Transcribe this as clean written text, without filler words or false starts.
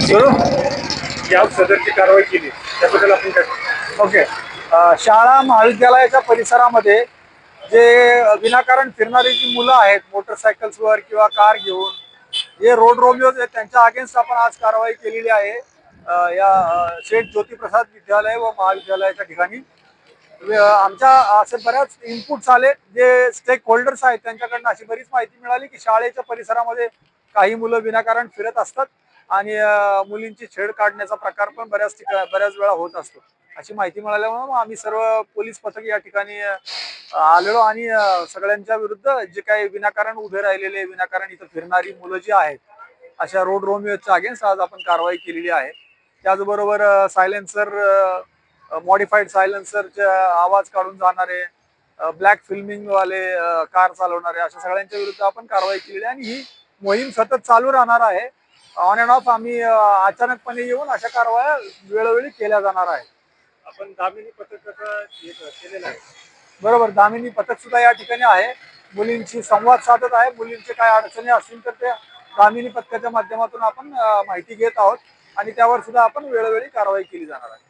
सुरू या सदरची कारवाई केली त्याबद्दल आपण काय ओके. शाळा महाविद्यालयाच्या परिसरामध्ये जे विनाकारण फिरणारी जी मुलं आहेत मोटरसायकल्सवर किंवा कार घेऊन जे रोड रोमिओज आहेत त्यांच्या अगेन्स्ट आपण आज कारवाई केलेली आहे. या सेठ ज्योतिप्रसाद विद्यालय व महाविद्यालयाच्या ठिकाणी आमच्या असे बऱ्याच इनपुट्स आले जे स्टेक होल्डर्स आहेत त्यांच्याकडनं अशी बरीच माहिती मिळाली की शाळेच्या परिसरामध्ये काही मुलं विनाकारण फिरत असतात आणि मुलींची छेड काढण्याचा प्रकार पण बऱ्याच वेळा होत असतो. अशी माहिती मिळाल्यामुळे आम्ही सर्व पोलीस पथक या ठिकाणी आलेलो आणि सगळ्यांच्या विरुद्ध जे काही विनाकारण उभे राहिलेले विनाकारण इथं फिरणारी मुलं जी आहेत अशा रोड रोमिओच्या अगेन्स्ट आज आपण कारवाई केलेली आहे. त्याचबरोबर सायलेन्सर मॉडिफाईड सायलेन्सरचे आवाज काढून जाणारे ब्लॅक फिल्मिंग वाले कार चालवणारे अशा सगळ्यांच्या विरुद्ध आपण कारवाई केलेली आहे आणि ही मोहीम सतत चालू राहणार आहे. ऑन अँड ऑफ आम्ही अचानकपणे येऊन अशा कारवाया वेळोवेळी केल्या जाणार आहेत. आपण दामिनी पथकाचा केलेला आहे. बरोबर, दामिनी पथक सुद्धा या ठिकाणी आहे. मुलींशी संवाद साधत आहे. मुलींचे काय अडचणी असतील तर त्या दामिनी पथकाच्या माध्यमातून आपण माहिती घेत आहोत आणि त्यावर सुद्धा आपण वेळोवेळी कारवाई केली जाणार आहे.